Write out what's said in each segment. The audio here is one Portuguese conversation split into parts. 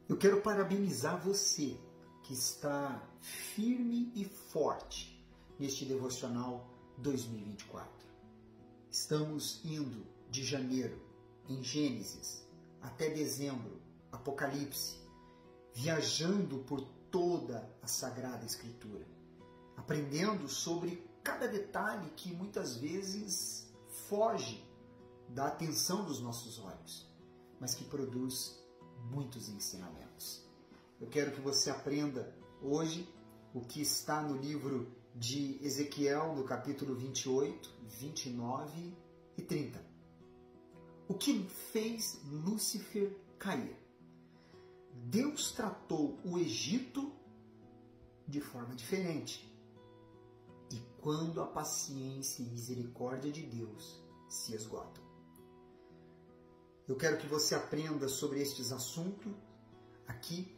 Eu quero parabenizar você que está firme e forte neste devocional 2024. Estamos indo de janeiro em Gênesis até dezembro, Apocalipse, viajando por toda a Sagrada Escritura, aprendendo sobre cada detalhe que muitas vezes foge da atenção dos nossos olhos, mas que produz muitos ensinamentos. Eu quero que você aprenda hoje o que está no livro de Ezequiel, no capítulo 28, 29 e 30. O que fez Lúcifer cair? Deus tratou o Egito de forma diferente. E quando a paciência e misericórdia de Deus se esgotam. Eu quero que você aprenda sobre estes assuntos aqui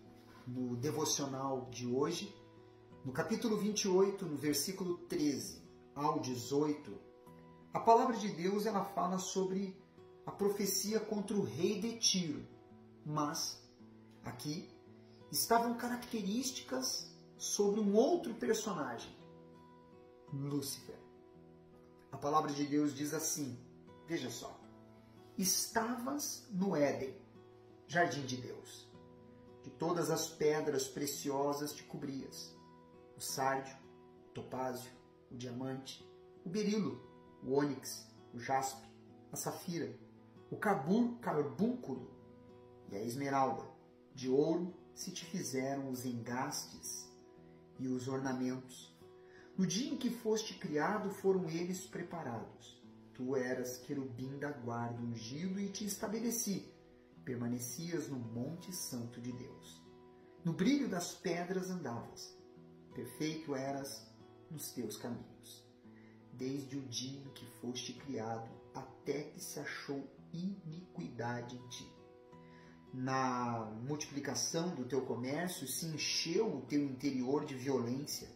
no devocional de hoje, no capítulo 28, no versículo 13 ao 18. A palavra de Deus ela fala sobre a profecia contra o rei de Tiro, mas aqui estavam características sobre um outro personagem, Lúcifer. A palavra de Deus diz assim, veja só: estavas no Éden, jardim de Deus. De todas as pedras preciosas te cobrias, o sárdio, o topázio, o diamante, o berilo, o ônix, o jaspe, a safira, o carbúnculo e a esmeralda. De ouro se te fizeram os engastes e os ornamentos. No dia em que foste criado foram eles preparados. Tu eras querubim da guarda ungido e te estabeleci. Permanecias no monte santo de Deus. No brilho das pedras andavas. Perfeito eras nos teus caminhos. Desde o dia em que foste criado até que se achou iniquidade em ti. Na multiplicação do teu comércio se encheu o teu interior de violência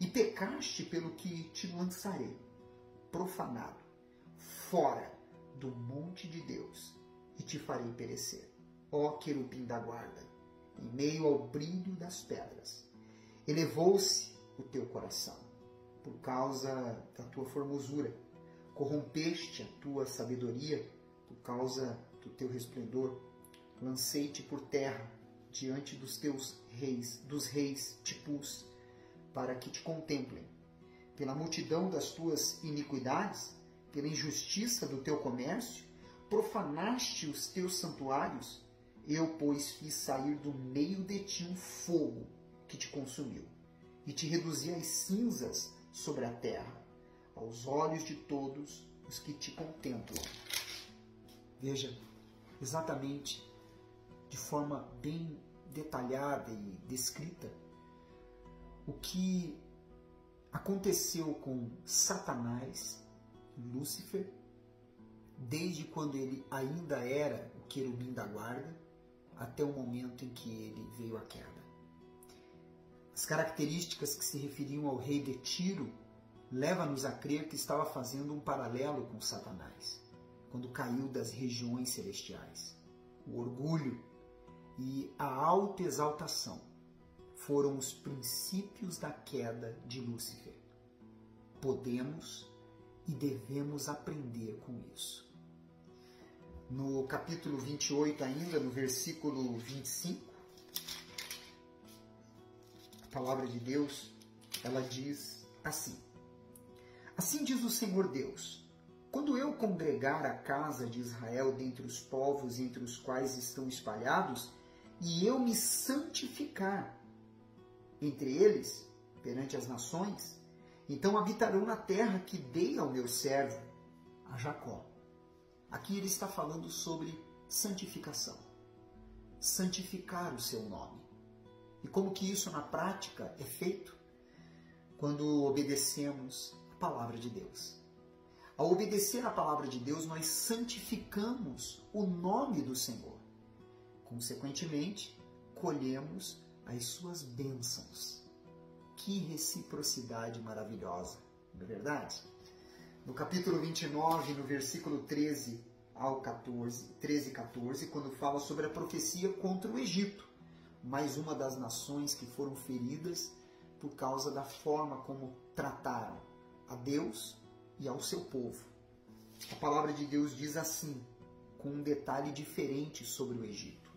e pecaste pelo que te lançarei, profanado, fora do monte de Deus e te farei perecer. Ó querubim da guarda, em meio ao brilho das pedras, elevou-se o teu coração por causa da tua formosura, corrompeste a tua sabedoria por causa do teu resplendor. Lancei-te por terra, diante dos reis te pus, para que te contemplem. Pela multidão das tuas iniquidades, pela injustiça do teu comércio, profanaste os teus santuários. Eu, pois, fiz sair do meio de ti um fogo que te consumiu, e te reduzi às cinzas sobre a terra, aos olhos de todos os que te contemplam. Veja, exatamente, de forma bem detalhada e descrita, o que aconteceu com Satanás, Lúcifer, desde quando ele ainda era o querubim da guarda, até o momento em que ele veio à queda. As características que se referiam ao rei de Tiro levam-nos a crer que estava fazendo um paralelo com Satanás, quando caiu das regiões celestiais. O orgulho e a autoexaltação foram os princípios da queda de Lúcifer. Podemos e devemos aprender com isso. No capítulo 28, ainda no versículo 25, a palavra de Deus, ela diz assim: Assim diz o Senhor Deus, quando eu congregar a casa de Israel dentre os povos entre os quais estão espalhados, e eu me santificar entre eles, perante as nações, então habitarão na terra que dei ao meu servo, a Jacó. Aqui ele está falando sobre santificação. Santificar o seu nome. E como que isso na prática é feito? Quando obedecemos a palavra de Deus. Ao obedecer a palavra de Deus, nós santificamos o nome do Senhor. Consequentemente, colhemos as suas bênçãos. Que reciprocidade maravilhosa, não é verdade? No capítulo 29, no versículo 13 ao 14, 13 e 14, quando fala sobre a profecia contra o Egito. mais uma das nações que foram feridas por causa da forma como trataram a Deus e ao seu povo. A palavra de Deus diz assim, com um detalhe diferente sobre o Egito.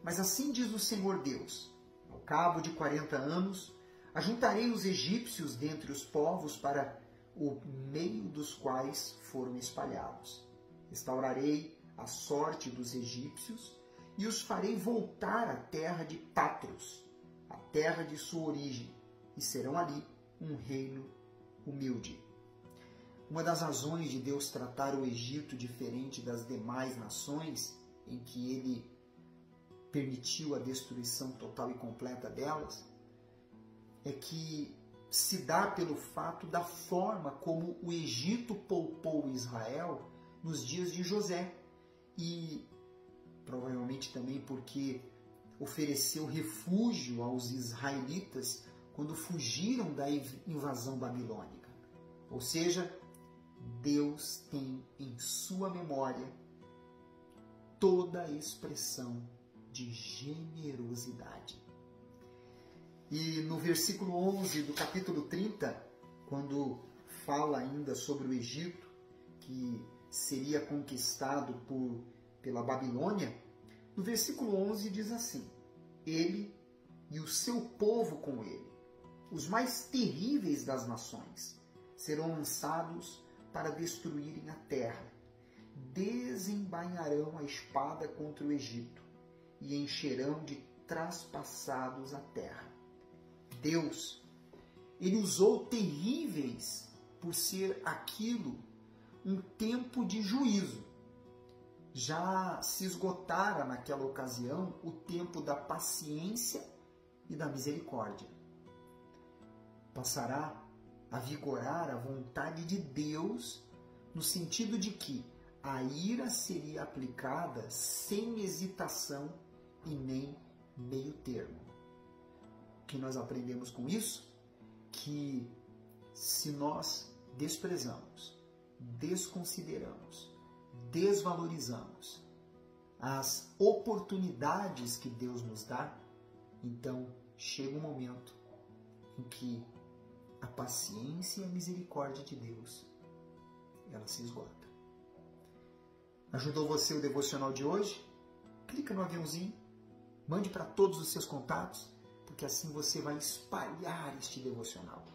Mas assim diz o Senhor Deus, ao cabo de 40 anos, ajuntarei os egípcios dentre os povos para o meio dos quais foram espalhados. Restaurarei a sorte dos egípcios e os farei voltar à terra de Pátros, a terra de sua origem, e serão ali um reino humilde. Uma das razões de Deus tratar o Egito diferente das demais nações, em que ele permitiu a destruição total e completa delas, é que se dá pelo fato da forma como o Egito poupou Israel nos dias de José e provavelmente também porque ofereceu refúgio aos israelitas quando fugiram da invasão babilônica. Ou seja, Deus tem em sua memória toda a expressão de generosidade. E no versículo 11 do capítulo 30, quando fala ainda sobre o Egito, que seria conquistado pela Babilônia, no versículo 11 diz assim: ele e o seu povo com ele, os mais terríveis das nações, serão lançados para destruírem a terra, desembainharão a espada contra o Egito e encherão de traspassados a terra. Deus, ele usou terríveis por ser aquilo um tempo de juízo. Já se esgotara naquela ocasião o tempo da paciência e da misericórdia. Passará a vigorar a vontade de Deus no sentido de que a ira seria aplicada sem hesitação e nem meio termo. O que nós aprendemos com isso? Que se nós desprezamos, desconsideramos, desvalorizamos as oportunidades que Deus nos dá, então chega um momento em que a paciência e a misericórdia de Deus, ela se esgota. Ajudou você o devocional de hoje? Clica no aviãozinho, mande para todos os seus contatos, porque assim você vai espalhar este devocional.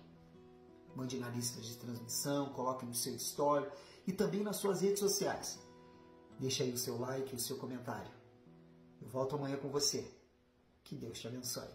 Mande na lista de transmissão, coloque no seu story e também nas suas redes sociais. Deixe aí o seu like e o seu comentário. Eu volto amanhã com você. Que Deus te abençoe.